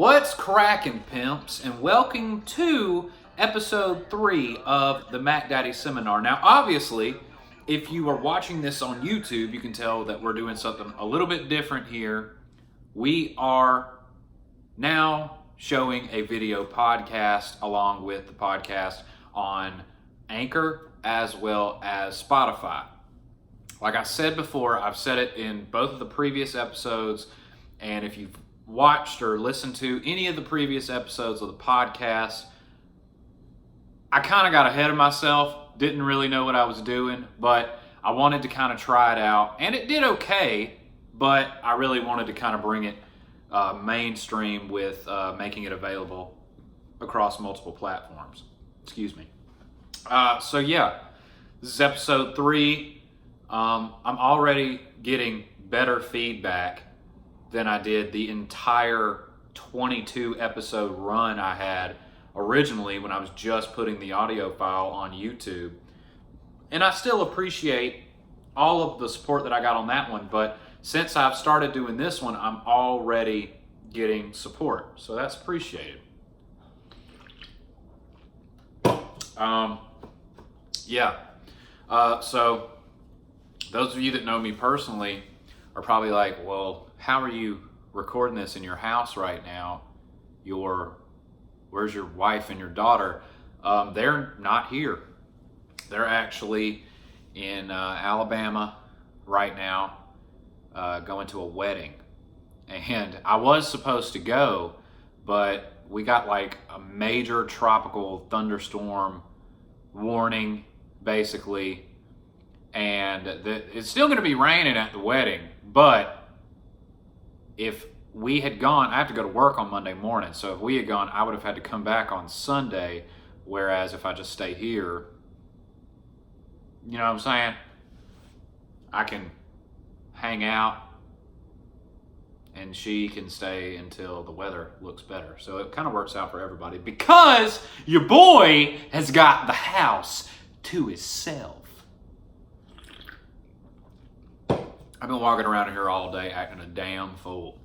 What's crackin', pimps, and welcome to episode 3 of the Mac Daddy Seminar. Now, obviously, if you are watching this on YouTube, you can tell that we're doing something a little bit different here. We are now showing a video podcast along with the podcast on Anchor as well as Spotify. Like I said before, I've said it in both of the previous episodes, and if you've watched or listened to any of the previous episodes of the podcast, I kind of got ahead of myself, didn't really know what I was doing, but I wanted to kind of try it out, and it did okay, but I really wanted to kind of bring it mainstream with making it available across multiple platforms. Excuse me. So yeah, this is episode 3. I'm already getting better feedback than I did the entire 22 episode run I had originally when I was just putting the audio file on YouTube. And I still appreciate all of the support that I got on that one, but since I've started doing this one, I'm already getting support. So that's appreciated. So those of you that know me personally are probably like, well, how are you recording this in your house right now? Where's your wife and your daughter? They're not here. They're actually in Alabama right now, going to a wedding. And I was supposed to go, but we got like a major tropical thunderstorm warning, basically. And it's still going to be raining at the wedding, but if we had gone, I have to go to work on Monday morning, so if we had gone, I would have had to come back on Sunday, whereas if I just stay here, you know what I'm saying? I can hang out, and she can stay until the weather looks better. So it kind of works out for everybody, because your boy has got the house to himself. I've been walking around here all day acting a damn fool.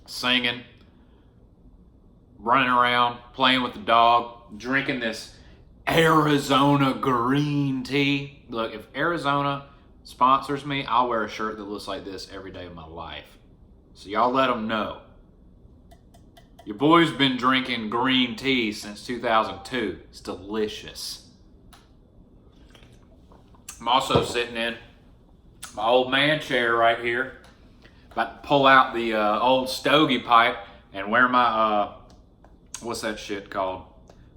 Singing, running around, playing with the dog, drinking this Arizona green tea. Look, if Arizona sponsors me, I'll wear a shirt that looks like this every day of my life. So y'all let them know. Your boy's been drinking green tea since 2002. It's delicious. I'm also sitting in my old man chair right here. About to pull out the old stogie pipe and wear my, what's that shit called?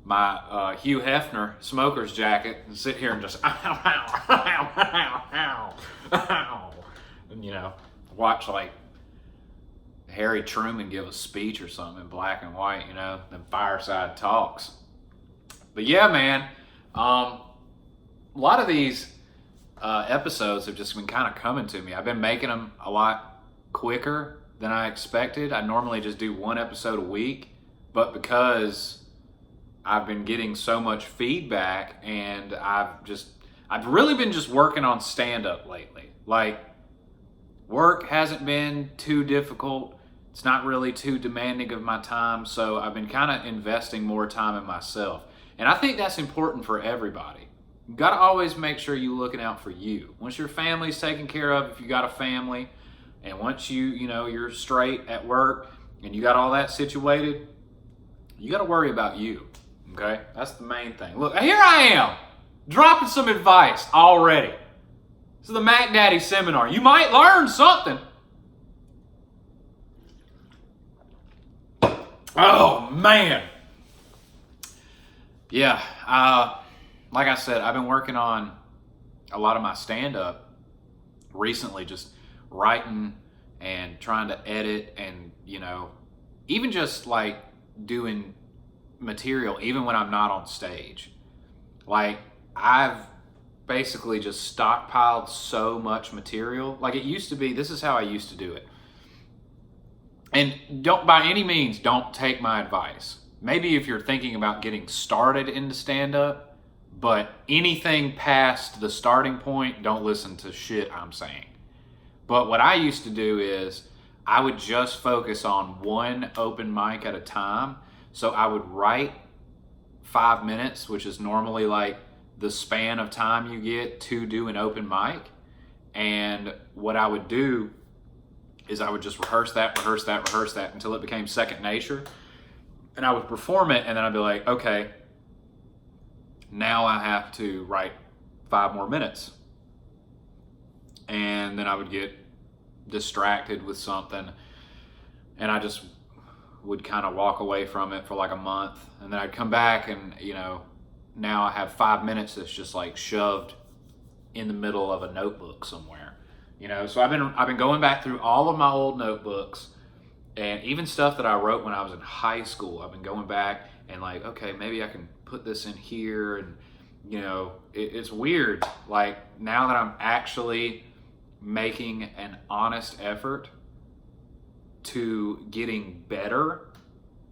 My Hugh Hefner smoker's jacket and sit here and just, and, you know, watch like Harry Truman give a speech or something in black and white, you know, them fireside talks. But yeah, man, a lot of these episodes have just been kind of coming to me. I've been making them a lot quicker than I expected. I normally just do one episode a week, but because I've been getting so much feedback and I've really been just working on stand-up lately. Like, work hasn't been too difficult. It's not really too demanding of my time, so I've been kind of investing more time in myself. And I think that's important for everybody. You got to always make sure you're looking out for you. Once your family's taken care of, if you got a family, and once you're straight at work and you got all that situated, you got to worry about you, okay? That's the main thing. Look, here I am, dropping some advice already. This is the Mac Daddy Seminar. You might learn something. Oh, man. Yeah, like I said, I've been working on a lot of my stand-up recently, just writing and trying to edit and, even just like doing material even when I'm not on stage. Like, I've basically just stockpiled so much material. Like, it used to be, this is how I used to do it. And don't, by any means, don't take my advice. Maybe if you're thinking about getting started into stand-up, but anything past the starting point, don't listen to shit I'm saying. But what I used to do is I would just focus on one open mic at a time. So I would write 5 minutes, which is normally like the span of time you get to do an open mic. And what I would do is I would just rehearse that until it became second nature. And I would perform it, and then I'd be like, okay, now I have to write 5 more minutes. And then I would get distracted with something, and I just would kind of walk away from it for like a month. And then I'd come back, and now I have 5 minutes that's just like shoved in the middle of a notebook somewhere. So I've been going back through all of my old notebooks, and even stuff that I wrote when I was in high school. I've been going back and like, okay, maybe I can put this in here. And it's weird, like now that I'm actually making an honest effort to getting better,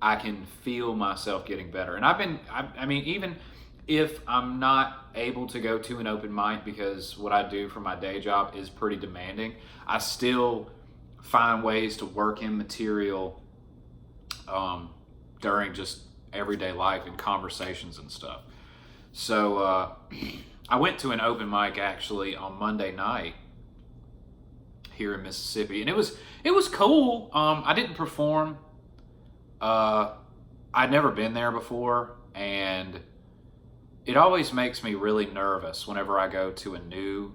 I can feel myself getting better. And I mean, even if I'm not able to go to an open mic because what I do for my day job is pretty demanding, I still find ways to work in material during just everyday life and conversations and stuff. So I went to an open mic actually on Monday night here in Mississippi, and it was cool. I didn't perform. I'd never been there before, and it always makes me really nervous whenever I go to a new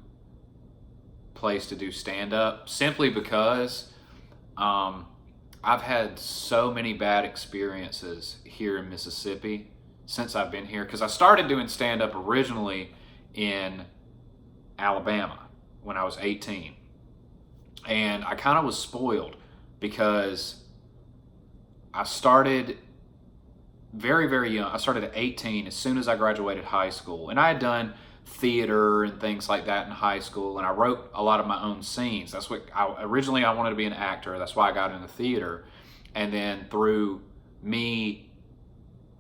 place to do stand-up, simply because I've had so many bad experiences here in Mississippi since I've been here, because I started doing stand-up originally in Alabama when I was 18. And I kind of was spoiled because I started very, very young. I started at 18 as soon as I graduated high school. And I had done theater and things like that in high school. And I wrote a lot of my own scenes. That's what originally I wanted to be an actor. That's why I got into theater. And then through me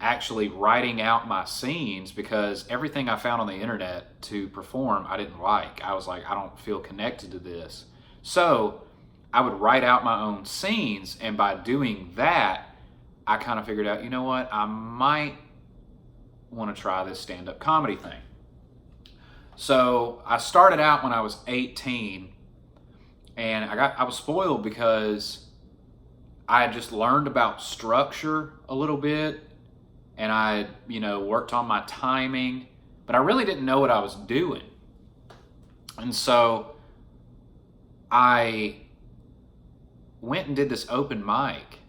actually writing out my scenes, because everything I found on the internet to perform, I didn't like. I was like, I don't feel connected to this. So I would write out my own scenes, and by doing that, I kind of figured out, you know what, I might want to try this stand-up comedy thing. So I started out when I was 18, and I was spoiled because I had just learned about structure a little bit, and I worked on my timing, but I really didn't know what I was doing. And so I went and did this open mic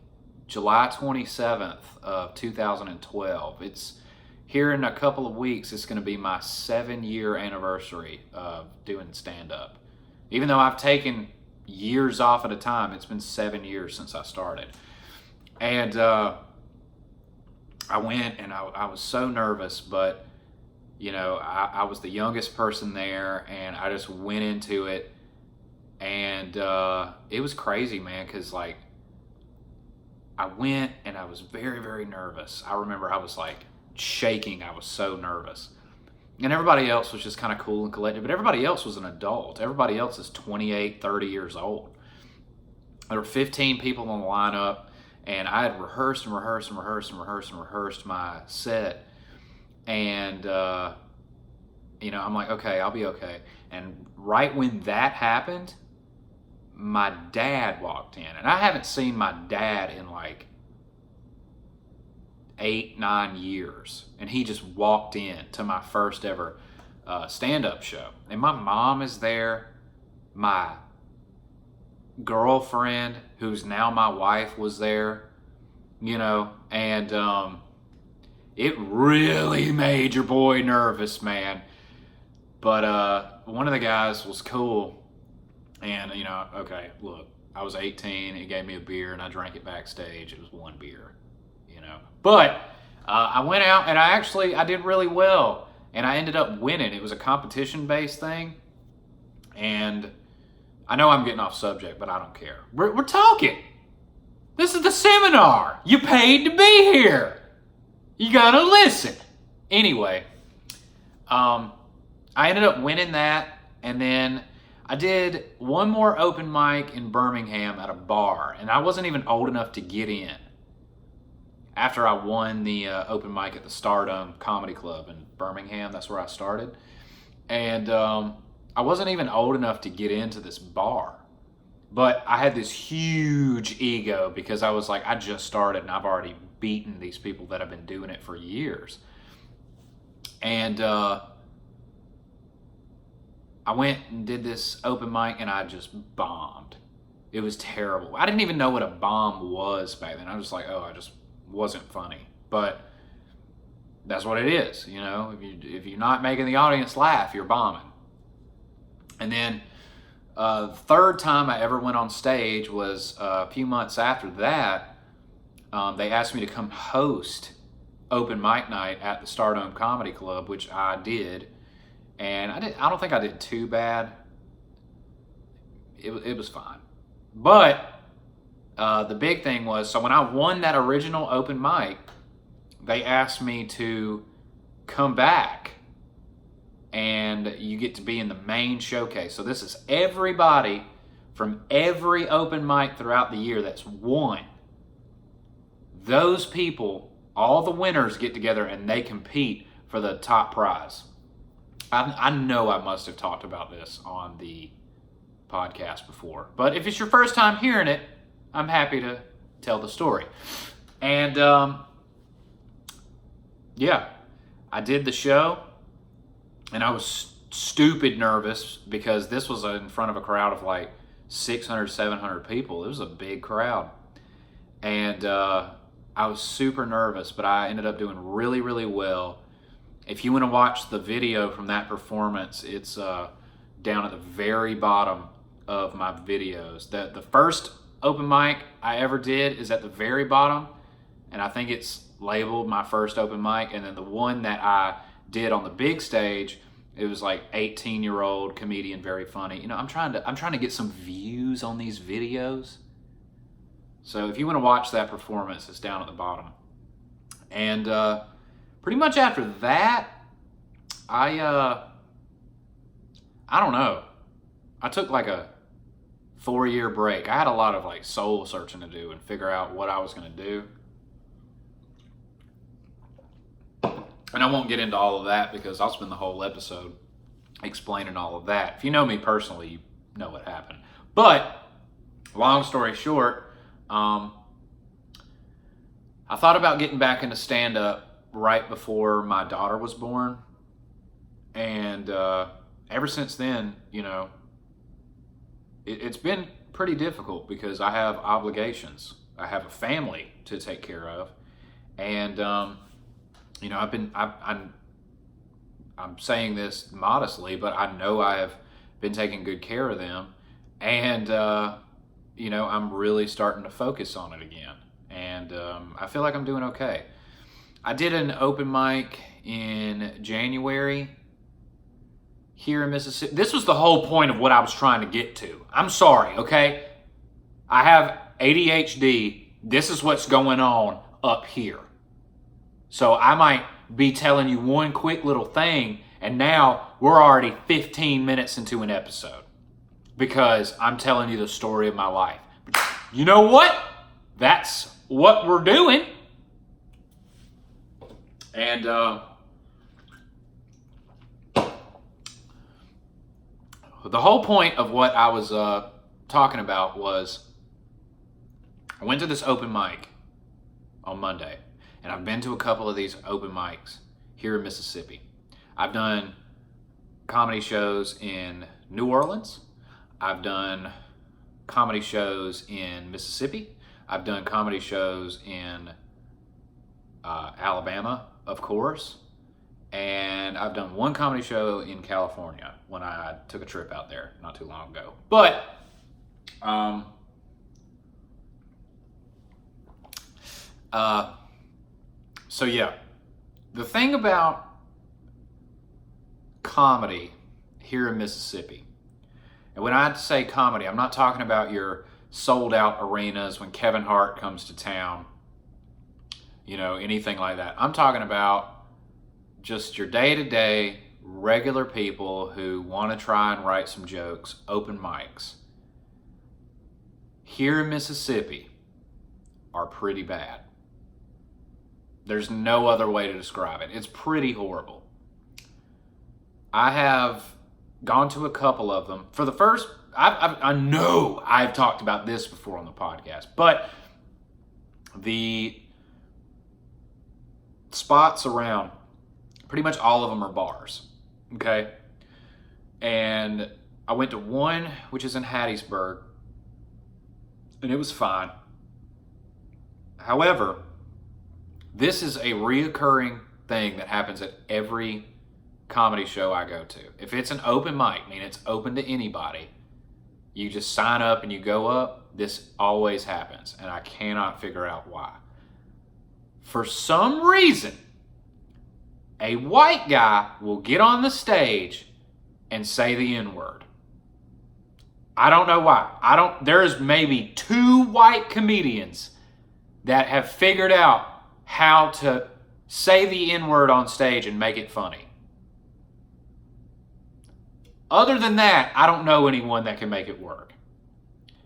July 27th of 2012. It's here in a couple of weeks. It's going to be my 7-year anniversary of doing stand-up. Even though I've taken years off at a time, it's been 7 years since I started. And I went, and I was so nervous, but I was the youngest person there, and I just went into it. And it was crazy, man, because like I went and I was very, very nervous. I remember I was like shaking. I was so nervous. And everybody else was just kind of cool and collected, but everybody else was an adult. Everybody else is 28, 30 years old. There were 15 people on the lineup, and I had rehearsed my set. And I'm like, okay, I'll be okay. And right when that happened, my dad walked in, and I haven't seen my dad in like 8-9 years, and he just walked in to my first ever stand-up show. And my mom is there, my girlfriend, who's now my wife, was there, and it really made your boy nervous, man. But one of the guys was cool. And, okay, look, I was 18, he gave me a beer, and I drank it backstage. It was one beer, But I went out, and I did really well, and I ended up winning. It was a competition-based thing, and I know I'm getting off subject, but I don't care. We're talking. This is the seminar. You paid to be here. You gotta listen. Anyway, I ended up winning that, and then I did one more open mic in Birmingham at a bar, and I wasn't even old enough to get in. After I won the open mic at the Stardom Comedy Club in Birmingham, that's where I started. And I wasn't even old enough to get into this bar. But I had this huge ego because I was like, I just started and I've already beaten these people that have been doing it for years. And I went and did this open mic and I just bombed. It was terrible. I didn't even know what a bomb was back then. I was like, oh, I just wasn't funny. But that's what it is, you know. If you're not making the audience laugh, you're bombing. And then the third time I ever went on stage was a few months after that. They asked me to come host open mic night at the Stardom Comedy Club, which I did. And I don't think I did too bad. It was fine. But the big thing was, so when I won that original open mic, they asked me to come back and you get to be in the main showcase. So this is everybody from every open mic throughout the year that's won. Those people, all the winners get together and they compete for the top prize. I know I must have talked about this on the podcast before, but if it's your first time hearing it, I'm happy to tell the story. And yeah, I did the show and I was stupid nervous because this was in front of a crowd of like 600, 700 people. It was a big crowd. And I was super nervous, but I ended up doing really, really well. If you want to watch the video from that performance, it's down at the very bottom of my videos. The first open mic I ever did is at the very bottom, and I think it's labeled my first open mic. And then the one that I did on the big stage, it was like 18-year-old comedian, very funny. You know, I'm trying to get some views on these videos. So if you want to watch that performance, it's down at the bottom. And pretty much after that, I don't know. I took like a 4-year break. I had a lot of like soul searching to do and figure out what I was going to do. And I won't get into all of that because I'll spend the whole episode explaining all of that. If you know me personally, you know what happened. But long story short, I thought about getting back into stand-up right before my daughter was born. And ever since then, you know, it's been pretty difficult because I have obligations. I have a family to take care of. And, you know, I'm saying this modestly, but I know I have been taking good care of them. And, you know, I'm really starting to focus on it again. And I feel like I'm doing okay. I did an open mic in January here in Mississippi. This was the whole point of what I was trying to get to. I'm sorry, okay? I have ADHD. This is what's going on up here. So I might be telling you one quick little thing, and now we're already 15 minutes into an episode because I'm telling you the story of my life. But you know what? That's what we're doing. And the whole point of what I was talking about was I went to this open mic on Monday, and I've been to a couple of these open mics here in Mississippi. I've done comedy shows in New Orleans. I've done comedy shows in Mississippi. I've done comedy shows in Alabama, of course. And I've done one comedy show in California when I took a trip out there not too long ago. But so yeah, the thing about comedy here in Mississippi, and when I say comedy, I'm not talking about your sold out arenas when Kevin Hart comes to town, you know, anything like that. I'm talking about just your day-to-day regular people who want to try and write some jokes, open mics, here in Mississippi are pretty bad. There's no other way to describe it. It's pretty horrible. I have gone to a couple of them. For the first, I know I've talked about this before on the podcast, but the spots around, pretty much all of them are bars, okay? And I went to one, which is in Hattiesburg, and it was fine. However, this is a reoccurring thing that happens at every comedy show I go to. If it's an open mic, I mean it's open to anybody, you just sign up and you go up, this always happens, and I cannot figure out why. For some reason, a white guy will get on the stage and say the N-word. I don't know why. There's maybe 2 white comedians that have figured out how to say the N-word on stage and make it funny. Other than that, I don't know anyone that can make it work.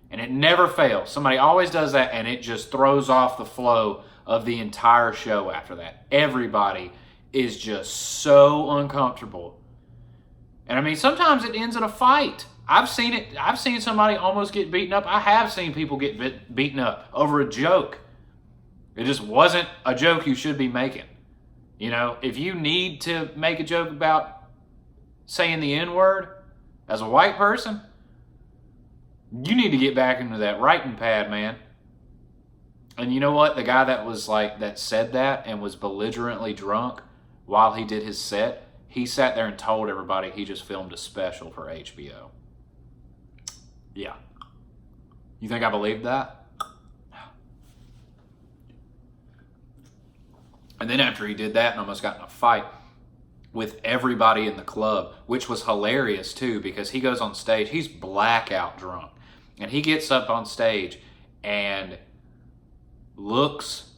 And it never fails. Somebody always does that, and it just throws off the flow of the entire show after that. Everybody is just so uncomfortable. And I mean, sometimes it ends in a fight. I've seen it. I've seen somebody almost get beaten up. I have seen people get beaten up over a joke. It just wasn't a joke you should be making. You know, if you need to make a joke about saying the N-word as a white person, you need to get back into that writing pad, man. And you know what? The guy that said that and was belligerently drunk while he did his set, he sat there and told everybody he just filmed a special for HBO. Yeah. You think I believed that? And then after he did that and almost got in a fight with everybody in the club, which was hilarious too, because he goes on stage, he's blackout drunk, and he gets up on stage and looks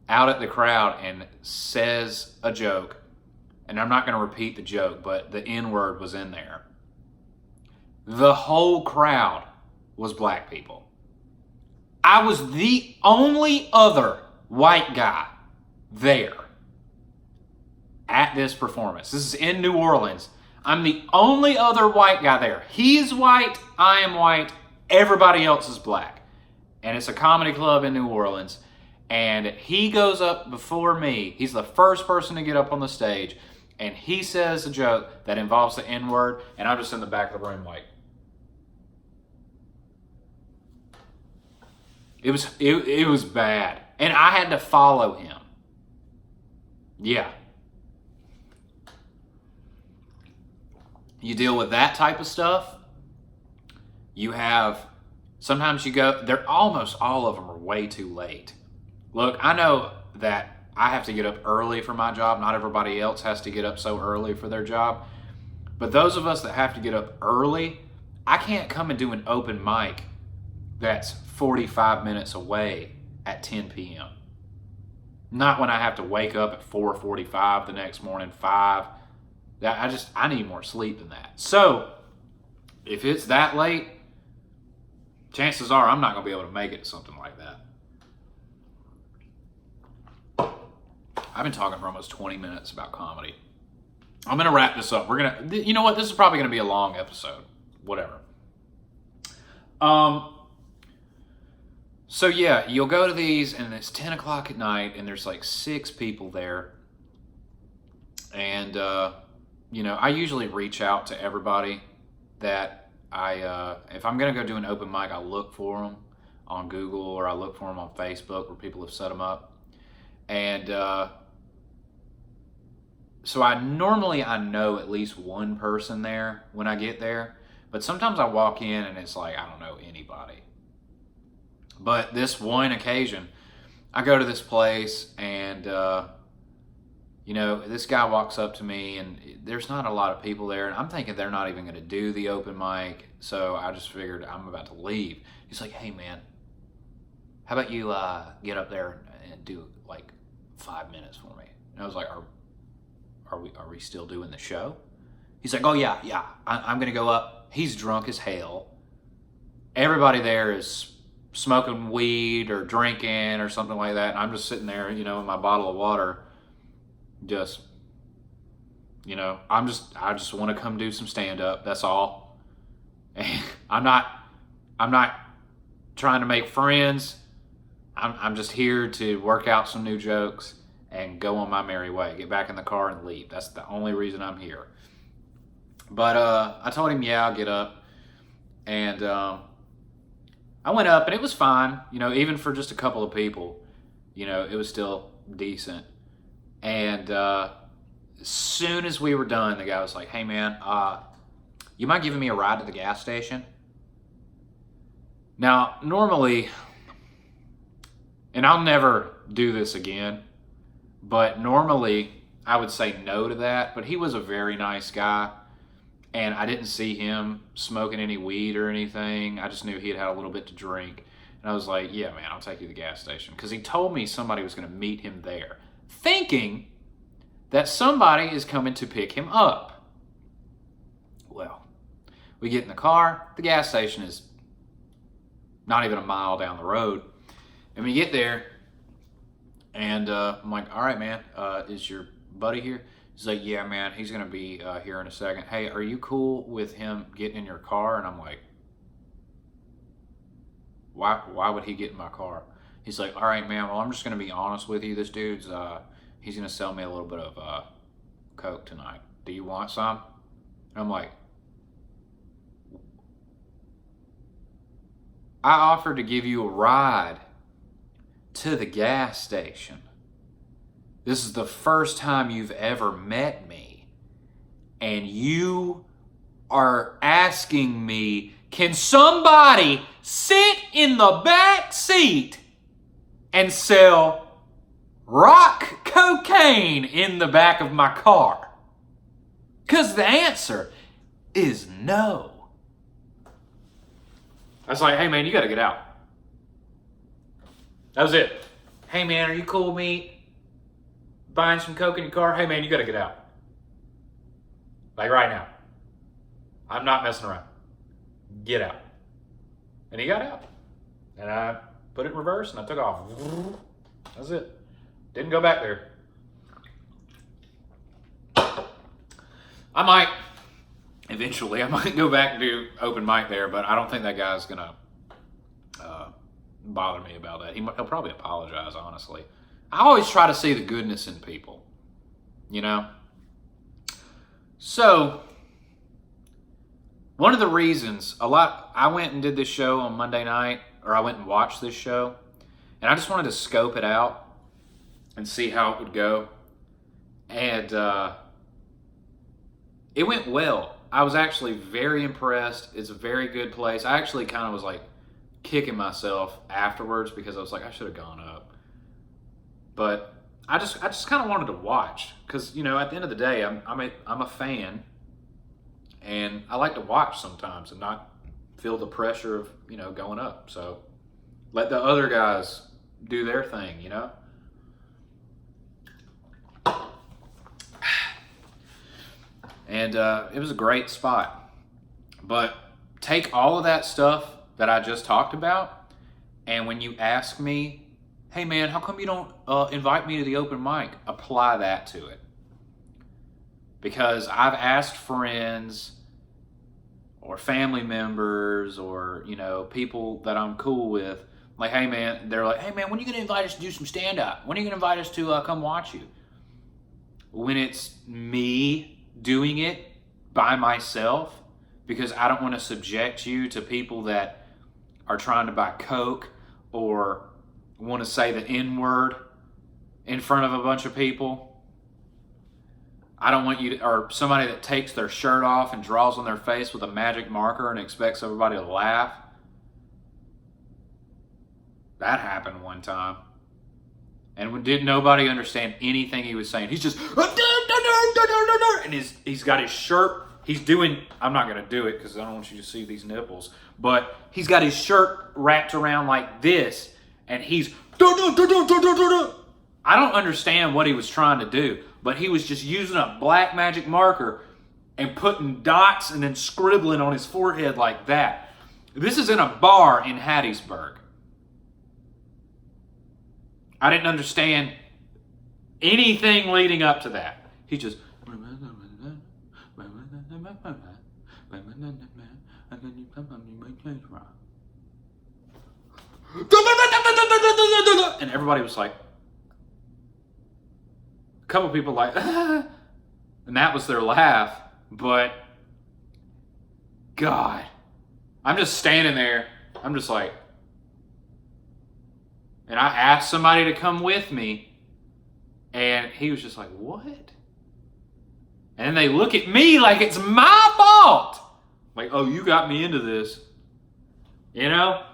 out at the crowd and says a joke, and I'm not going to repeat the joke, but the N-word was in there. The whole crowd was black people. I was the only other white guy there at this performance. This is in New Orleans. I'm the only other white guy there. He's white, I am white, everybody else is black. And it's a comedy club in New Orleans. And he goes up before me. He's the first person to get up on the stage. And he says a joke that involves the N-word. And I'm just in the back of the room like, it was bad. And I had to follow him. Yeah. You deal with that type of stuff. You have, sometimes you go, they're almost all of them are way too late. Look, I know that I have to get up early for my job. Not everybody else has to get up so early for their job. But those of us that have to get up early, I can't come and do an open mic that's 45 minutes away at 10 p.m. Not when I have to wake up at 4:45 the next morning, 5. I need more sleep than that. So, if it's that late, chances are I'm not going to be able to make it to something like that. I've been talking for almost 20 minutes about comedy. I'm going to wrap this up. You know what? This is probably going to be a long episode. Whatever. So yeah, you'll go to these and it's 10 o'clock at night and there's like 6 people there. And, I usually reach out to everybody that if I'm going to go do an open mic, I look for them on Google or I look for them on Facebook where people have set them up. And so I know at least one person there when I get there. But sometimes I walk in and it's like, I don't know anybody. But this one occasion, I go to this place and, this guy walks up to me and there's not a lot of people there. And I'm thinking they're not even going to do the open mic. So I just figured I'm about to leave. He's like, hey, man, how about you get up there and do like 5 minutes for me? And I was like, are we still doing the show? He's like, oh yeah, I'm going to go up. He's drunk as hell. Everybody there is smoking weed or drinking or something like that. And I'm just sitting there, in my bottle of water, just, I just want to come do some stand up. That's all. And I'm not trying to make friends. I'm just here to work out some new jokes and go on my merry way. Get back in the car and leave. That's the only reason I'm here. But I told him, yeah, I'll get up. And I went up, and it was fine. Even for just a couple of people, it was still decent. And as soon as we were done, the guy was like, hey, man, you mind giving me a ride to the gas station? Now, normally, and I'll never do this again, but normally I would say no to that. But he was a very nice guy, and I didn't see him smoking any weed or anything. I just knew he had a little bit to drink. And I was like, yeah, man, I'll take you to the gas station. Because he told me somebody was going to meet him there, thinking that somebody is coming to pick him up. Well, we get in the car. The gas station is not even a mile down the road. And we get there, and I'm like, all right, man, is your buddy here? He's like, yeah, man, he's going to be here in a second. Hey, are you cool with him getting in your car? And I'm like, why would he get in my car? He's like, all right, man, well, I'm just going to be honest with you. This dude's, he's going to sell me a little bit of Coke tonight. Do you want some? And I'm like, I offered to give you a ride to the gas station. This is the first time you've ever met me, and you are asking me, can somebody sit in the back seat and sell rock cocaine in the back of my car? Because the answer is no. I was like, hey man, you got to get out. That was it. Hey man, are you cool with me buying some Coke in your car? Hey man, you got to get out. Like right now. I'm not messing around. Get out. And he got out. And I put it in reverse and I took off. That's it. Didn't go back there. I might go back and do open mic there, but I don't think that guy's going to bother me about that. He'll probably apologize, honestly. I always try to see the goodness in people, So, one of the reasons, I went and did this show on Monday night, or I went and watched this show, and I just wanted to scope it out and see how it would go. And it went well. I was actually very impressed. It's a very good place. I actually kind of was like kicking myself afterwards because I was like, I should have gone up. But I just kind of wanted to watch because, at the end of the day, I'm a fan, and I like to watch sometimes and not feel the pressure of, going up. So let the other guys do their thing, And it was a great spot. But take all of that stuff that I just talked about, and when you ask me, hey man, how come you don't invite me to the open mic? Apply that to it. Because I've asked friends or family members or, people that I'm cool with, like, hey man, they're like, hey man, when are you going to invite us to do some stand-up? When are you going to invite us to come watch you? When it's me doing it by myself, because I don't want to subject you to people that are trying to buy Coke or want to say the N-word in front of a bunch of people. I don't want you to, or somebody that takes their shirt off and draws on their face with a magic marker and expects everybody to laugh. That happened one time. And didn't nobody understand anything he was saying. He's just, and he's got his shirt. He's doing, I'm not going to do it because I don't want you to see these nipples, but he's got his shirt wrapped around like this, and he's, I don't understand what he was trying to do, but he was just using a black magic marker and putting dots and then scribbling on his forehead like that. This is in a bar in Hattiesburg. I didn't understand anything leading up to that. He just... And everybody was like... A couple people like... And that was their laugh. But... God... I'm just standing there. I'm just like... And I asked somebody to come with me. And he was just like, what? And then they look at me like it's my fault. Like, oh, you got me into this. You know?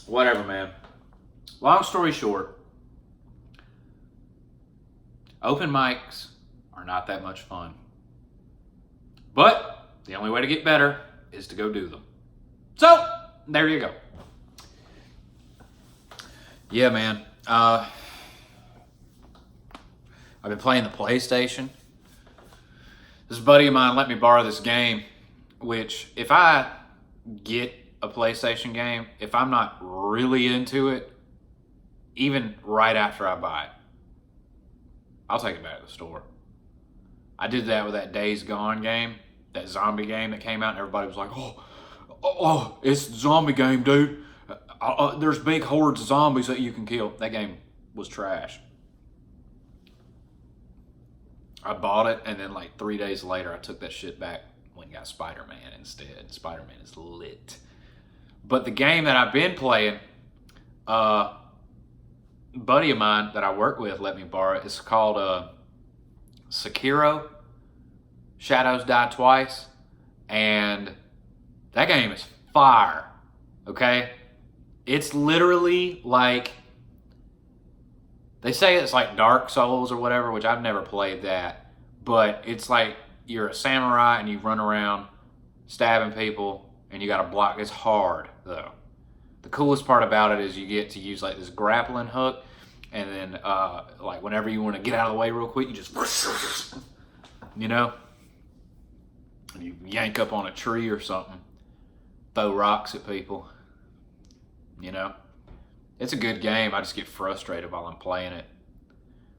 Whatever, man. Long story short. Open mics are not that much fun. But the only way to get better is to go do them. So, there you go. Yeah, man. I've been playing the PlayStation. This buddy of mine let me borrow this game, which if I get a PlayStation game, if I'm not really into it, even right after I buy it, I'll take it back to the store. I did that with that Days Gone game, that zombie game that came out, and everybody was like, oh, it's a zombie game, dude. There's big hordes of zombies that you can kill. That game was trash. I bought it, and then like 3 days later, I took that shit back and got Spider-Man instead. Spider-Man is lit. But the game that I've been playing, a buddy of mine that I work with let me borrow it. It's called Sekiro. Shadows Die Twice. And that game is fire. Okay? It's literally like... They say it's like Dark Souls or whatever, which I've never played that. But it's like you're a samurai and you run around stabbing people and you got to block. It's hard, though. The coolest part about it is you get to use like this grappling hook, and then like whenever you want to get out of the way real quick, you just, you know, and you yank up on a tree or something, throw rocks at people, you know. It's a good game. I just get frustrated while I'm playing it.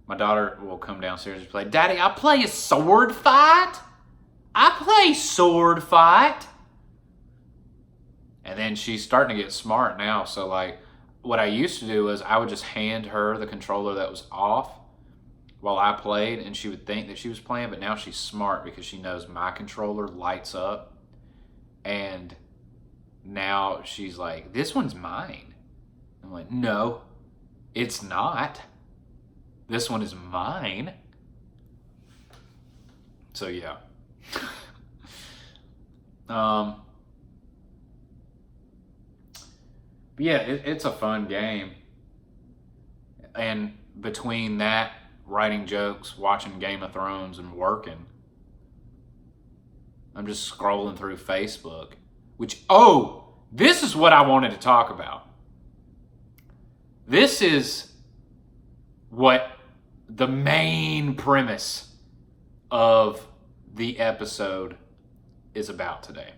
My daughter will come downstairs and play, Daddy, I play a sword fight. I play sword fight. And then she's starting to get smart now. So like what I used to do was I would just hand her the controller that was off while I played, and she would think that she was playing, but now she's smart because she knows my controller lights up. And now she's like, this one's mine. I'm like, no, it's not. This one is mine. So yeah. But yeah, it's a fun game. And between that, writing jokes, watching Game of Thrones, and working, I'm just scrolling through Facebook. Which, oh, this is what I wanted to talk about. This is what the main premise of the episode is about today.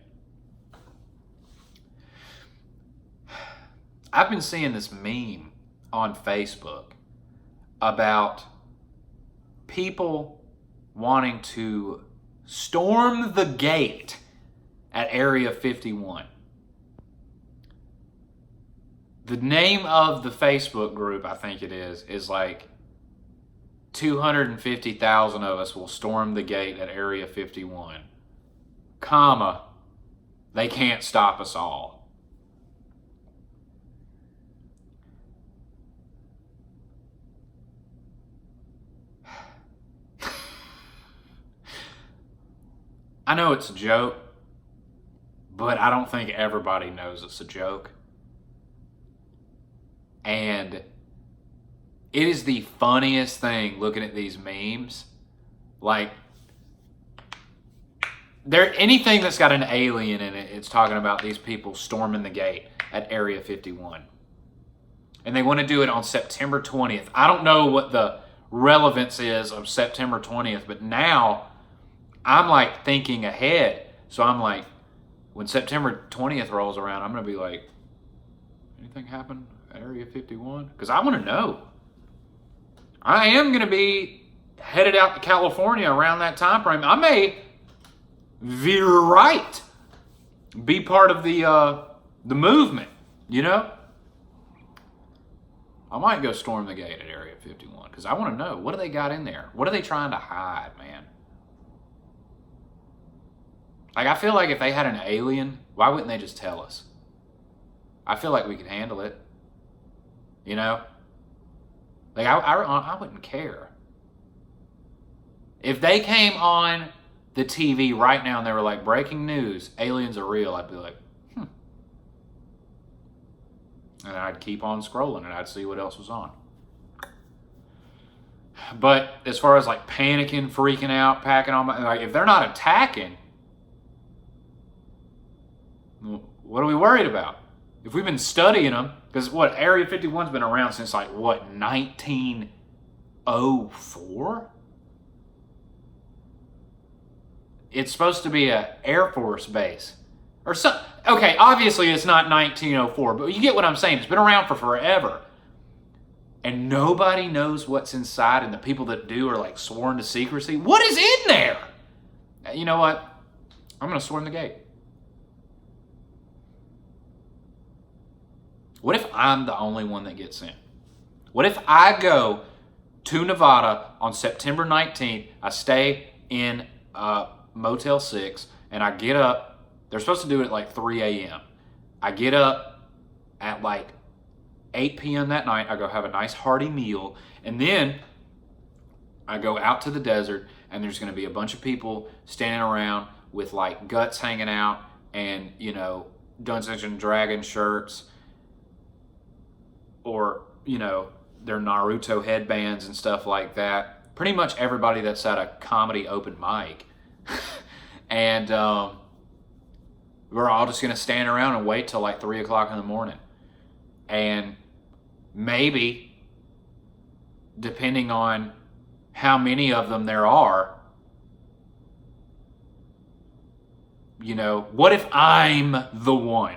I've been seeing this meme on Facebook about people wanting to storm the gate at Area 51. The name of the Facebook group, I think it is like 250,000 of us will storm the gate at Area 51, comma, they can't stop us all. I know it's a joke, but I don't think everybody knows it's a joke. And it is the funniest thing looking at these memes. Like, anything that's got an alien in it, it's talking about these people storming the gate at Area 51. and they want to do it on September 20th. I don't know what the relevance is of September 20th, but now I'm like thinking ahead. So I'm like, when September 20th rolls around, I'm going to be like, anything happen at Area 51? Because I want to know. I am going to be headed out to California around that time frame. I may veer right, be part of the movement, you know? I might go storm the gate at Area 51 because I want to know, what do they got in there? What are they trying to hide, man? Like, I feel like if they had an alien, why wouldn't they just tell us? I feel like we could handle it, you know? Like, I wouldn't care. If they came on the TV right now and they were like, breaking news, aliens are real, I'd be like, and I'd keep on scrolling and I'd see what else was on. But as far as like panicking, freaking out, packing on my, like, if they're not attacking, what are we worried about? If we've been studying them, because what, Area 51's been around since like what, 1904? It's supposed to be an Air Force base or something. Okay, obviously it's not 1904, but you get what I'm saying. It's been around for forever. And nobody knows what's inside, and the people that do are like sworn to secrecy. What is in there? You know what? I'm going to storm the gate. What if I'm the only one that gets in? What if I go to Nevada on September 19th, I stay in Motel 6, and I get up. They're supposed to do it at like 3 a.m. I get up at like 8 p.m. that night. I go have a nice hearty meal, and then I go out to the desert, and there's going to be a bunch of people standing around with like guts hanging out and, you know, Dungeons and Dragons shirts, or, you know, their Naruto headbands and stuff like that. Pretty much everybody that's at a comedy open mic. And we're all just going to stand around and wait till like 3 o'clock in the morning. And maybe, depending on how many of them there are, you know, what if I'm the one?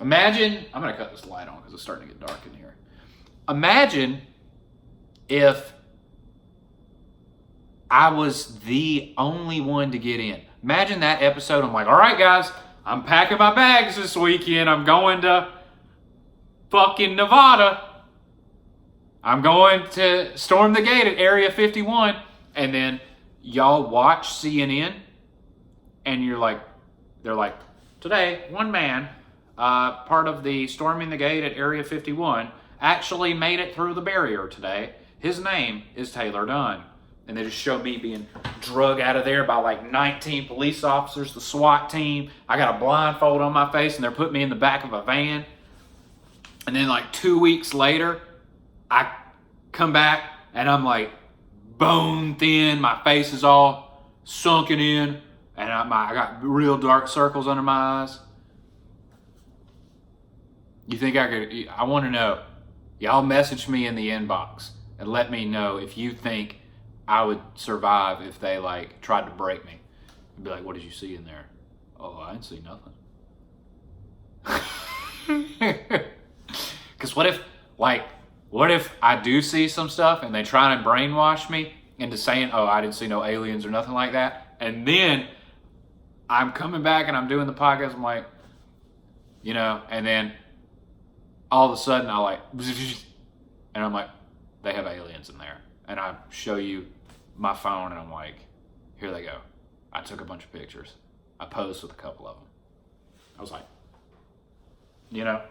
Imagine, I'm going to cut this light on because it's starting to get dark in here. Imagine if I was the only one to get in. Imagine that episode. I'm like, all right, guys, I'm packing my bags this weekend. I'm going to fucking Nevada. I'm going to storm the gate at Area 51. And then y'all watch CNN, and you're like, they're like, today, one man, part of the storming the gate at Area 51, actually made it through the barrier today. His name is Taylor Dunn. And they just show me being drug out of there by like 19 police officers, the SWAT team. I got a blindfold on my face, and they're putting me in the back of a van. And then like 2 weeks later, I come back, and I'm like bone thin. My face is all sunken in, and I got real dark circles under my eyes. You think I could? I want to know. Y'all message me in the inbox and let me know if you think I would survive if they like tried to break me. I'd be like, what did you see in there? Oh, I didn't see nothing. Because what if I do see some stuff and they try to brainwash me into saying, oh, I didn't see no aliens or nothing like that. And then I'm coming back and I'm doing the podcast. I'm like, you know, and then all of a sudden I like, and I'm like, they have aliens in there. And I show you my phone, and I'm like, here they go. I took a bunch of pictures. I posed with a couple of them. I was like, you know,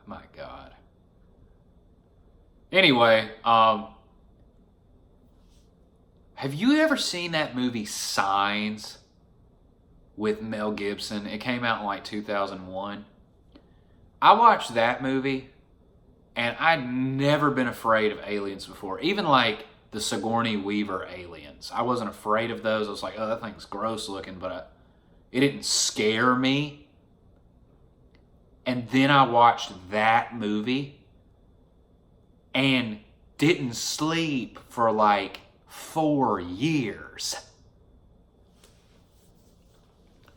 my God. Anyway, have you ever seen that movie Signs with Mel Gibson? It came out in like 2001. I watched that movie, and I'd never been afraid of aliens before. Even like the Sigourney Weaver aliens. I wasn't afraid of those. I was like, oh, that thing's gross looking, but it didn't scare me. And then I watched that movie and didn't sleep for like 4 years.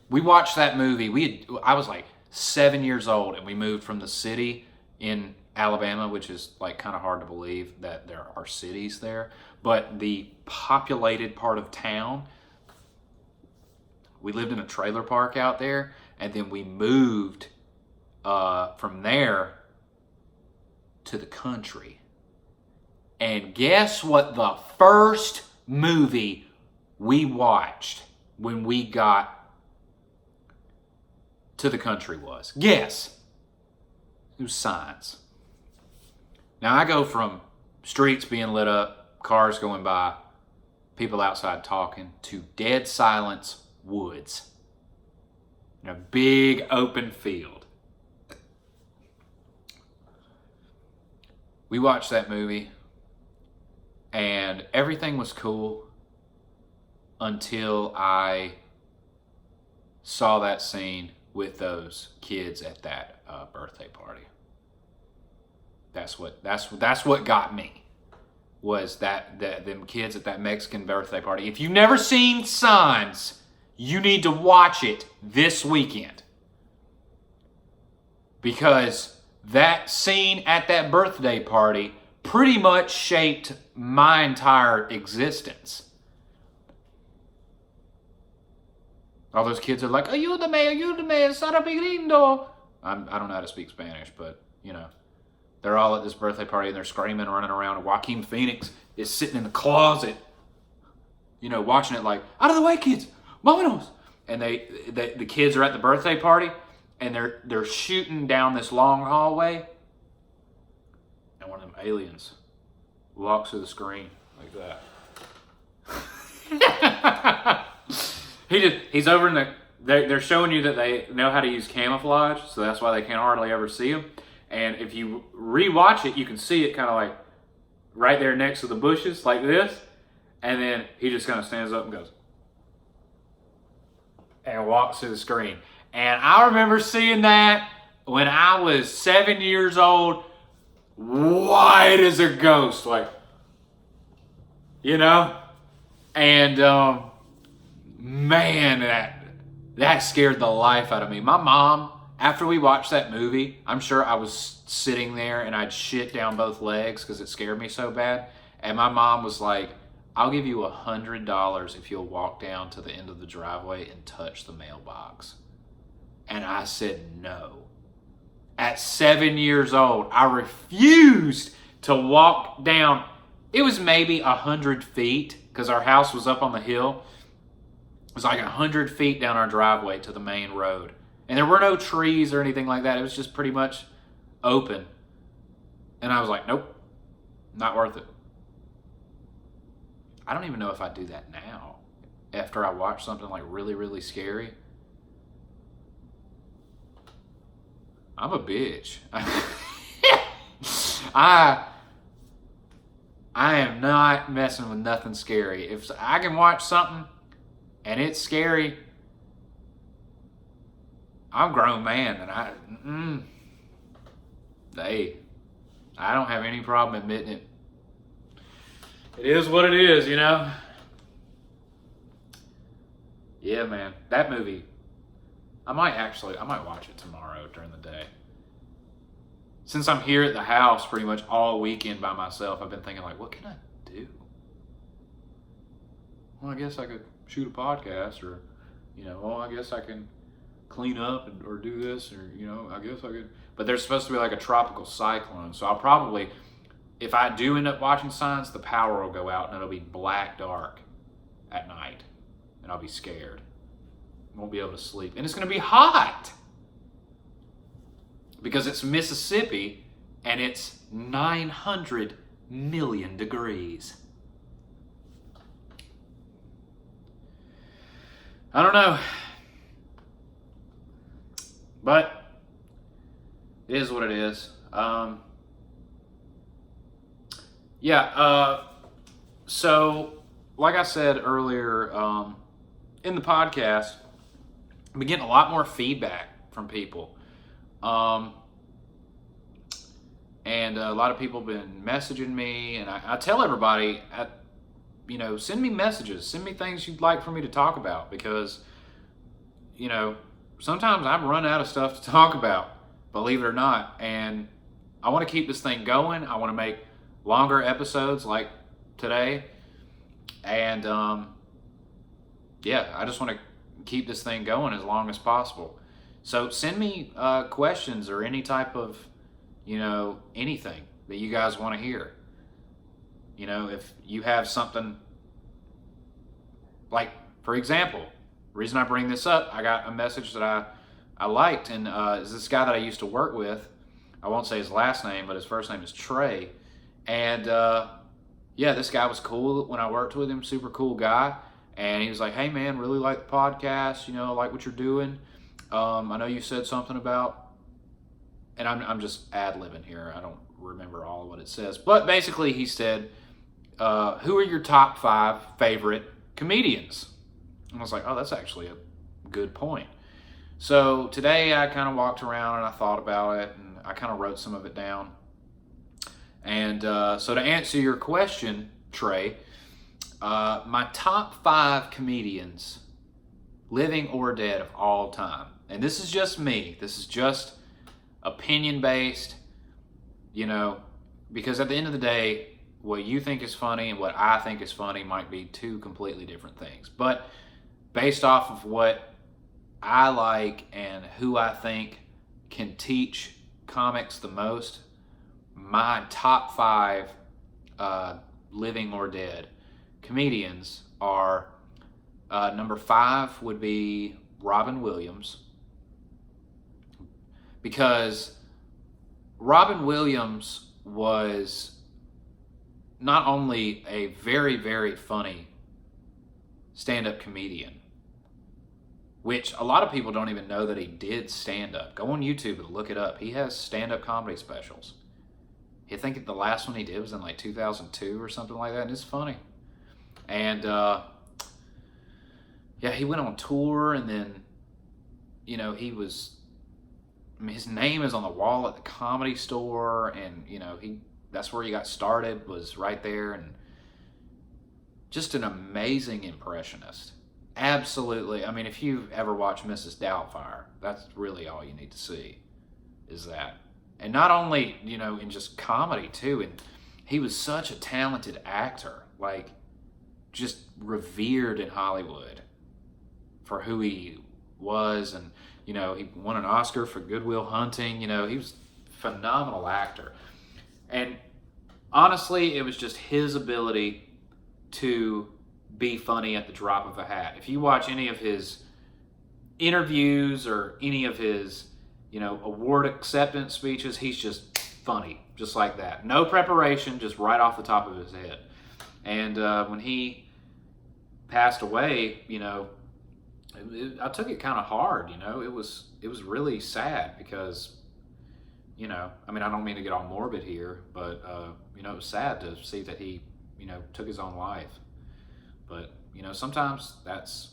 We watched that movie. I was like 7 years old, and we moved from the city in Alabama, which is like kind of hard to believe that there are cities there. But the populated part of town, we lived in a trailer park out there, and then we moved from there to the country. And guess what the first movie we watched when we got to the country was? Guess. It was Signs. Now I go from streets being lit up, cars going by, people outside talking, to dead silence, woods. In a big open field. We watched that movie, and everything was cool until I saw that scene with those kids at that birthday party. That's what got me. Was that them kids at that Mexican birthday party. If you've never seen Signs, you need to watch it this weekend. Because that scene at that birthday party pretty much shaped my entire existence. All those kids are like, ayúdame, Sara Pigrindo. I don't know how to speak Spanish, but, you know. They're all at this birthday party, and they're screaming, running around, and Joaquin Phoenix is sitting in the closet, you know, watching it like, out of the way, kids, vámonos. And the kids are at the birthday party, and they're shooting down this long hallway, and one of them aliens walks through the screen like that. He's over in they're showing you that they know how to use camouflage, so that's why they can't hardly ever see him. And if you rewatch it, you can see it kind of like right there next to the bushes, like this. And then he just kind of stands up and goes, and walks through the screen. And I remember seeing that when I was 7 years old, white as a ghost, like, you know? And man, that scared the life out of me. My mom, after we watched that movie, I'm sure I was sitting there and I'd shit down both legs because it scared me so bad. And my mom was like, I'll give you $100 if you'll walk down to the end of the driveway and touch the mailbox. And I said no. At 7 years old, I refused to walk down. It was maybe 100 feet because our house was up on the hill. It was like 100 feet down our driveway to the main road. And there were no trees or anything like that. It was just pretty much open. And I was like, nope, not worth it. I don't even know if I'd do that now. After I watch something like really, really scary. I'm a bitch. I am not messing with nothing scary. If I can watch something and it's scary, I'm a grown man, and I don't have any problem admitting it. It is what it is, you know? Yeah, man. That movie, I might watch it tomorrow during the day. Since I'm here at the house pretty much all weekend by myself, I've been thinking like, what can I do? Well, I guess I could shoot a podcast, or, you know, I guess I can clean up or do this, or, you know, I guess I could. But there's supposed to be like a tropical cyclone, so I'll probably, if I do end up watching Signs, the power will go out and it'll be black dark at night, and I'll be scared. Won't be able to sleep, and it's going to be hot because it's Mississippi and it's 900 million degrees. I don't know. But it is what it is. So like I said earlier in the podcast, I've been getting a lot more feedback from people And a lot of people have been messaging me, and I tell everybody, send me messages, send me things you'd like for me to talk about, because, sometimes I run out of stuff to talk about, believe it or not, and I want to keep this thing going. I want to make longer episodes like today, and I just want to keep this thing going as long as possible. So send me questions or any type of, anything that you guys want to hear. If you have something, like, for example, the reason I bring this up, I got a message that I liked, and is this guy that I used to work with. I won't say his last name, but his first name is Trey. And this guy was cool when I worked with him, super cool guy. And he was like, hey man, really like the podcast, I like what you're doing. I know you said something about, and I'm just ad-libbing here, I don't remember all of what it says, but basically he said, who are your top 5 favorite comedians? And I was like, oh, that's actually a good point. So today I kind of walked around and I thought about it, and I kind of wrote some of it down. And so to answer your question, Trey, my top 5 comedians, living or dead, of all time. And this is just me. This is just opinion-based, because at the end of the day, what you think is funny and what I think is funny might be 2 completely different things. But based off of what I like and who I think can teach comics the most, my top 5 living or dead comedians are, number 5 would be Robin Williams, because Robin Williams was not only a very, very funny stand-up comedian, which a lot of people don't even know that he did stand-up. Go on YouTube and look it up. He has stand-up comedy specials. I think the last one he did was in like 2002 or something like that, and it's funny. And he went on tour, and then his name is on the wall at the Comedy Store, and that's where he got started, was right there, and just an amazing impressionist. Absolutely. I mean, if you've ever watched Mrs. Doubtfire, that's really all you need to see, is that. And not only, in just comedy too, and he was such a talented actor, like just revered in Hollywood for who he was, and he won an Oscar for Good Will Hunting. He was a phenomenal actor. And honestly, it was just his ability to be funny at the drop of a hat. If you watch any of his interviews or any of his, award acceptance speeches, he's just funny, just like that. No preparation, just right off the top of his head. And when he passed away, I took it kind of hard. It was really sad, because I don't mean to get all morbid here, but it was sad to see that he took his own life. But sometimes that's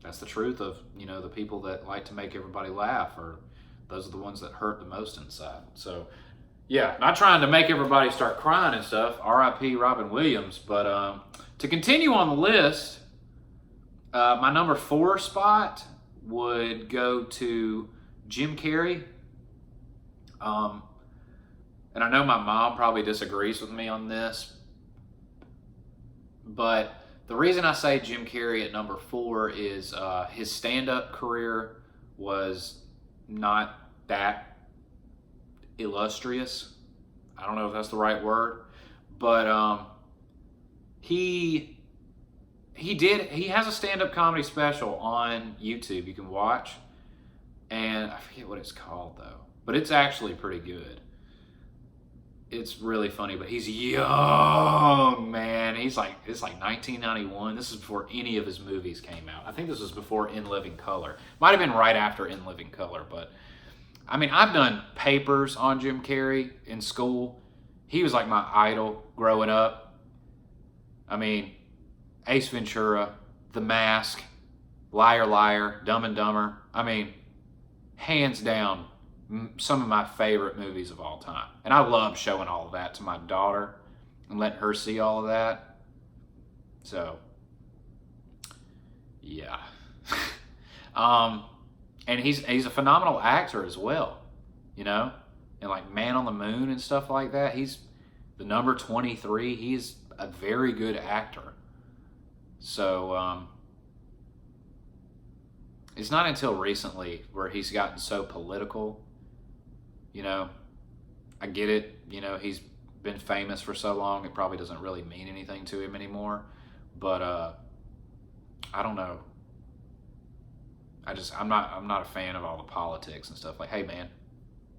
the truth of the people that like to make everybody laugh, or those are the ones that hurt the most inside. So not trying to make everybody start crying and stuff, R.I.P. Robin Williams. But to continue on the list, my number 4 spot would go to Jim Carrey. And I know my mom probably disagrees with me on this, but the reason I say Jim Carrey at number 4 is his stand-up career was not that illustrious. I don't know if that's the right word, but he has a stand-up comedy special on YouTube you can watch, and I forget what it's called though, but it's actually pretty good. It's really funny, but he's young, man. It's like 1991. This is before any of his movies came out. I think this was before In Living Color. Might have been right after In Living Color, but I've done papers on Jim Carrey in school. He was like my idol growing up. Ace Ventura, The Mask, Liar Liar, Dumb and Dumber. Hands down, some of my favorite movies of all time. And I love showing all of that to my daughter and letting her see all of that. So, yeah. And he's a phenomenal actor as well, you know? And like Man on the Moon and stuff like that. He's the number 23. He's a very good actor. So, it's not until recently where he's gotten so political, you know. I get it, you know, he's been famous for so long, it probably doesn't really mean anything to him anymore. But I don't know. I'm not a fan of all the politics and stuff. Like, hey man,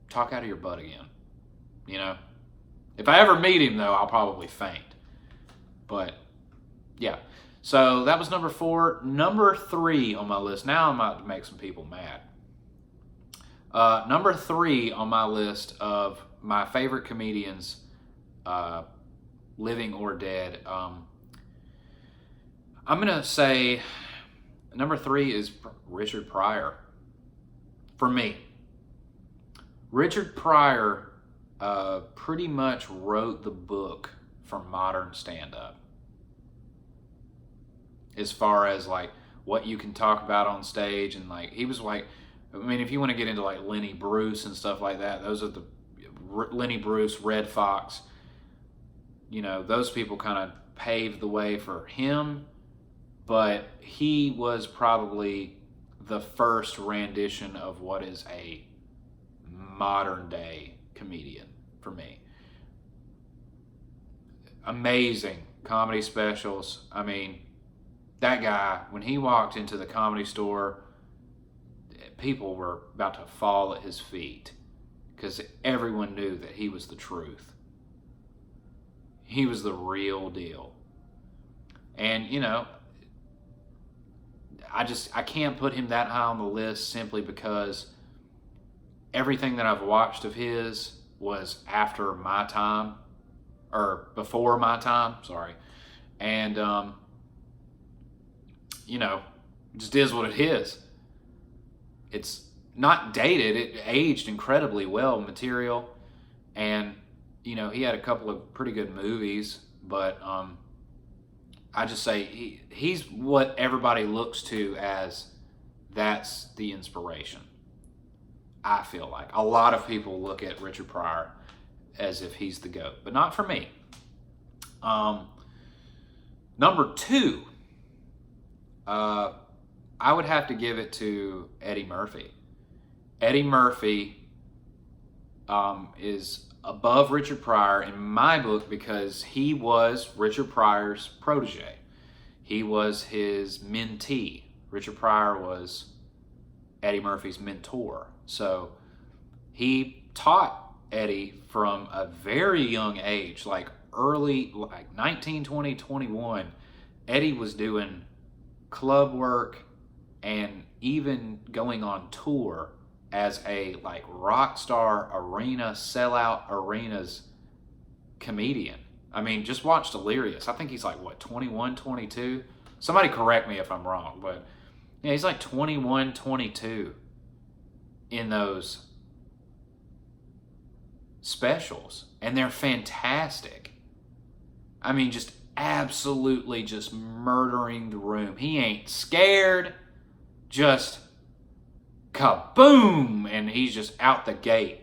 talk out of your butt again. You know? If I ever meet him though, I'll probably faint. But yeah. So that was number 4. Number 3 on my list. Now I'm about to make some people mad. Number 3 on my list of my favorite comedians, living or dead. I'm gonna say number 3 is Richard Pryor. For me, Richard Pryor pretty much wrote the book for modern stand-up. As far as like what you can talk about on stage, and like he was like, I mean, if you want to get into like Lenny Bruce and stuff like that, those are the Lenny Bruce, Red Fox, you know, those people kind of paved the way for him. But he was probably the first rendition of what is a modern day comedian for me. Amazing comedy specials. I mean, that guy, when he walked into the Comedy Store, people were about to fall at his feet because everyone knew that he was the truth. He was the real deal. And, you know, I can't put him that high on the list simply because everything that I've watched of his was after my time, or before my time, sorry. And, you know, it just is what it is. It's not dated. It aged incredibly well, material. And, you know, he had a couple of pretty good movies, but I just say he's what everybody looks to as that's the inspiration. I feel like a lot of people look at Richard Pryor as if he's the GOAT, but not for me. Number 2, I would have to give it to Eddie Murphy. Eddie Murphy is above Richard Pryor in my book because he was Richard Pryor's protege. He was his mentee. Richard Pryor was Eddie Murphy's mentor. So he taught Eddie from a very young age, like early, like 19, 20, 21. Eddie was doing club work and even going on tour as a like rock star arena, sellout arenas comedian. I mean, just watch Delirious. I think he's like, what, 21, 22? Somebody correct me if I'm wrong, but yeah, he's like 21, 22 in those specials. And they're fantastic. I mean, just absolutely just murdering the room. He ain't scared. Just kaboom, and he's just out the gate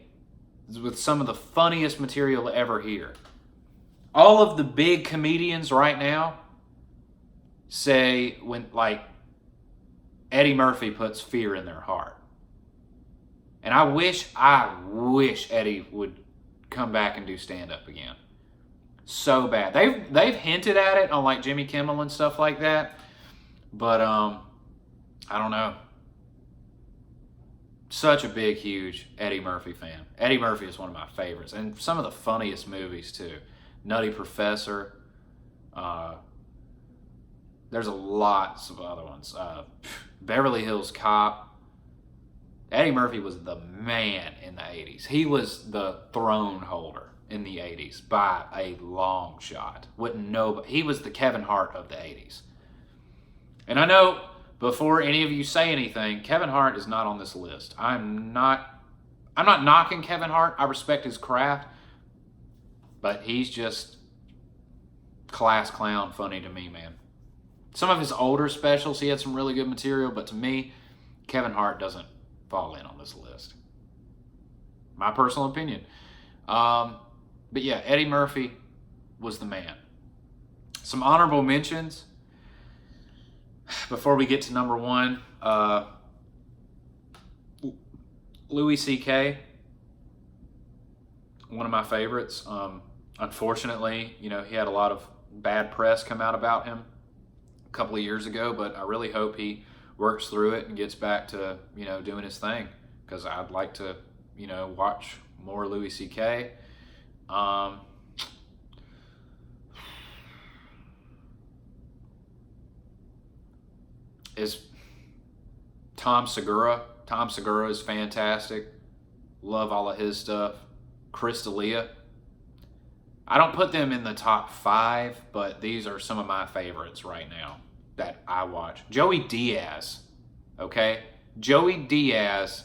with some of the funniest material to ever hear. All of the big comedians right now say when like Eddie Murphy puts fear in their heart. And I wish Eddie would come back and do stand-up again. So bad. They've hinted at it on like Jimmy Kimmel and stuff like that. But I don't know. Such a big, huge Eddie Murphy fan. Eddie Murphy is one of my favorites. And some of the funniest movies, too. Nutty Professor. There's a lots of other ones. Beverly Hills Cop. Eddie Murphy was the man in the 80s. He was the throne holder in the 80s by a long shot. He was the Kevin Hart of the 80s. And I know, before any of you say anything, Kevin Hart is not on this list. I I'm not knocking Kevin Hart. I respect his craft, but he's just class clown funny to me, man. Some of his older specials, he had some really good material, but to me, Kevin Hart doesn't fall in on this list. My personal opinion. But yeah, Eddie Murphy was the man. Some honorable mentions before we get to number one. Louis C.K., one of my favorites. Unfortunately, he had a lot of bad press come out about him a couple of years ago, but I really hope he works through it and gets back to, doing his thing, because I'd like to, watch more Louis C.K. Is Tom Segura. Tom Segura is fantastic. Love all of his stuff. Chris D'Elia. I don't put them in the top 5, but these are some of my favorites right now that I watch. Joey Diaz, okay? Joey Diaz,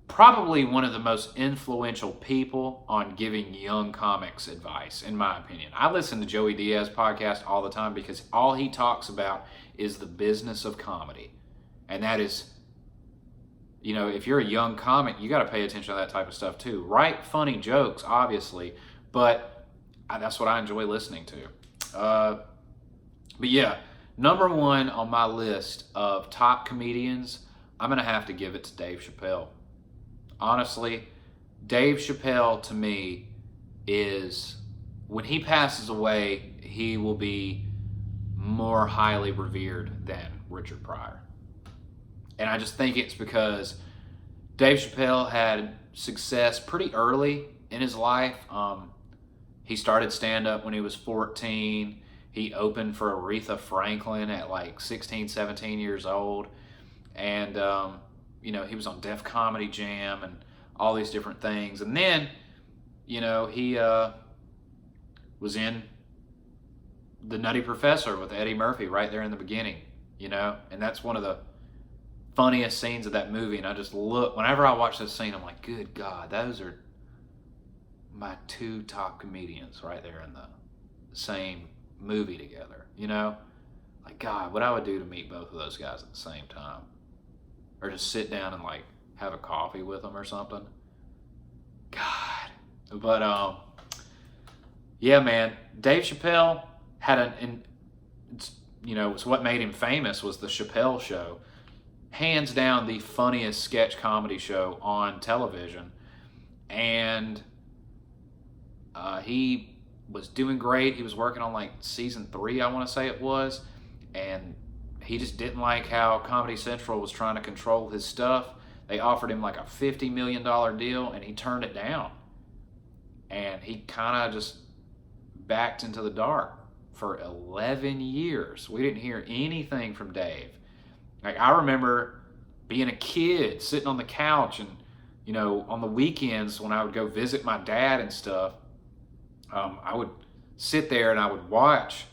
probably one of the most influential people on giving young comics advice, in my opinion. I listen to Joey Diaz podcast all the time because all he talks about is the business of comedy. And that is, if you're a young comic, you got to pay attention to that type of stuff too. Write funny jokes, obviously, but that's what I enjoy listening to. But yeah, number one on my list of top comedians, I'm going to have to give it to Dave Chappelle. Honestly, Dave Chappelle to me is, when he passes away, he will be more highly revered than Richard Pryor. And I just think it's because Dave Chappelle had success pretty early in his life. He started stand-up when he was 14. He opened for Aretha Franklin at like 16, 17 years old. And, he was on Def Comedy Jam and all these different things. And then, he was in The Nutty Professor with Eddie Murphy right there in the beginning, and that's one of the funniest scenes of that movie. And I just look, whenever I watch this scene, I'm like, good God, those are my two top comedians right there in the same movie together, like, God, what I would do to meet both of those guys at the same time, or just sit down and like have a coffee with them or something. God. But yeah, man, Dave Chappelle had it's what made him famous was the Chappelle Show. Hands down the funniest sketch comedy show on television. And he was doing great. He was working on like season 3, I want to say it was. And he just didn't like how Comedy Central was trying to control his stuff. They offered him like a $50 million deal and he turned it down. And he kind of just backed into the dark for 11 years. We didn't hear anything from Dave. Like, I remember being a kid sitting on the couch and, on the weekends when I would go visit my dad and stuff, I would sit there and I would watch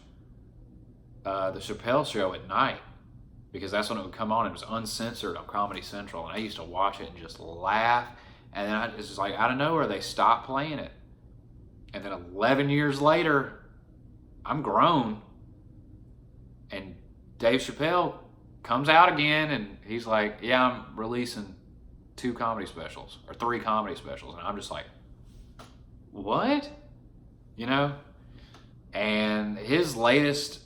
the Chappelle Show at night, because that's when it would come on. It was uncensored on Comedy Central, and I used to watch it and just laugh. And then it's just like, out of nowhere, they stopped playing it. And then 11 years later, I'm grown, and Dave Chappelle comes out again, and he's like, yeah, I'm releasing 2 comedy specials, or 3 comedy specials. And I'm just like, what? And his latest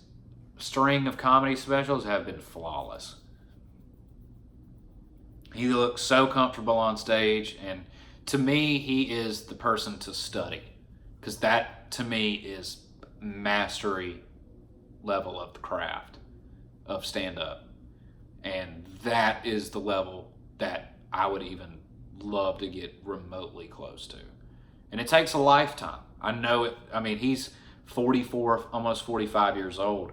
string of comedy specials have been flawless. He looks so comfortable on stage, and to me, he is the person to study, because that, to me, is mastery level of the craft of stand-up. And that is the level that I would even love to get remotely close to. And it takes a lifetime. I know it. I mean, he's 44, almost 45 years old.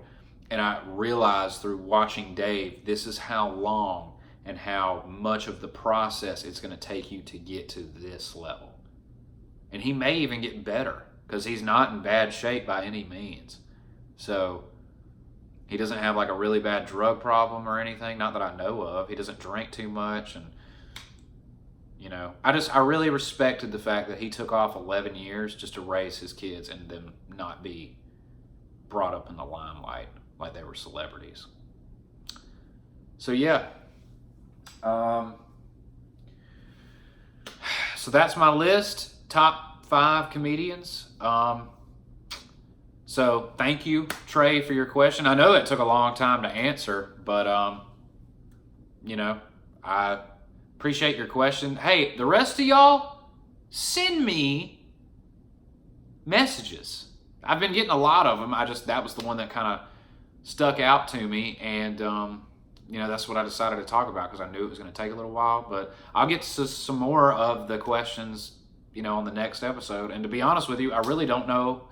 And I realized through watching Dave, this is how long and how much of the process it's going to take you to get to this level. And he may even get better, because he's not in bad shape by any means. So he doesn't have like a really bad drug problem or anything, not that I know of. He doesn't drink too much, and You know, I really respected the fact that he took off 11 years just to raise his kids and them not be brought up in the limelight like they were celebrities. So yeah, so that's my list, top 5 comedians. So thank you, Trey, for your question. I know that took a long time to answer, but you know, I appreciate your question. Hey, the rest of y'all, send me messages. I've been getting a lot of them. That was the one that kind of stuck out to me, and you know, that's what I decided to talk about because I knew it was going to take a little while. But I'll get to some more of the questions, you know, on the next episode. And to be honest with you, I really don't know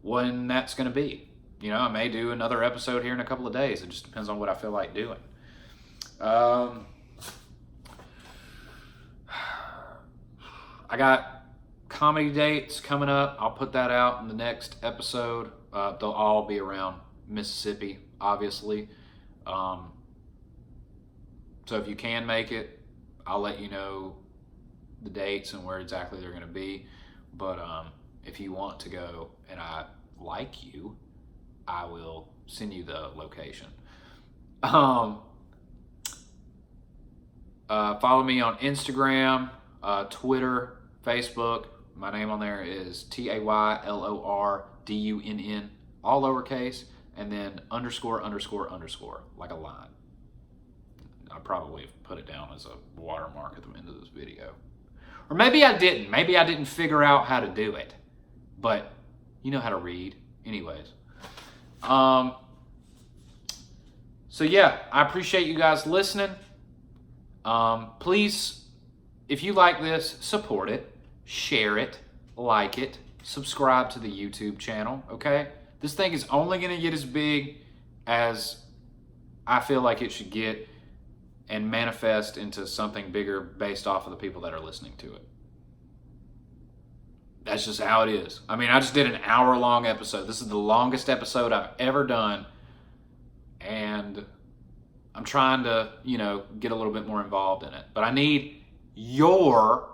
when that's going to be. You know, I may do another episode here in a couple of days. It just depends on what I feel like doing. I got comedy dates coming up. I'll put that out in the next episode. They'll all be around Mississippi, obviously. So if you can make it, I'll let you know the dates and where exactly they're going to be. But if you want to go and I like you, I will send you the location. Follow me on Instagram, Twitter, Facebook. My name on there is TAYLORDUNN, all lowercase, and then ___, like a line. I probably put it down as a watermark at the end of this video. Or maybe I didn't. Maybe I didn't figure out how to do it. But you know how to read. Anyways. So yeah, I appreciate you guys listening. Please, if you like this, support it, share it, like it, subscribe to the YouTube channel, okay? This thing is only going to get as big as I feel like it should get and manifest into something bigger based off of the people that are listening to it. That's just how it is. I mean, I just did an hour-long episode. This is the longest episode I've ever done. And I'm trying to, you know, get a little bit more involved in it. But I need your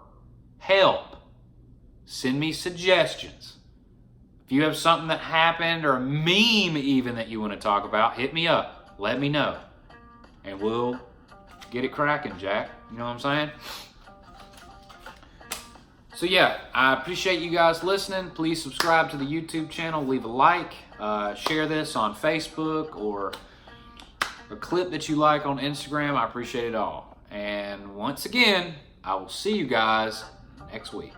help. Send me suggestions. If you have something that happened or a meme even that you want to talk about, hit me up. Let me know. And we'll get it cracking, Jack. You know what I'm saying? So yeah, I appreciate you guys listening. Please subscribe to the YouTube channel. Leave a like. Share this on Facebook or a clip that you like on Instagram. I appreciate it all. And once again, I will see you guys next week.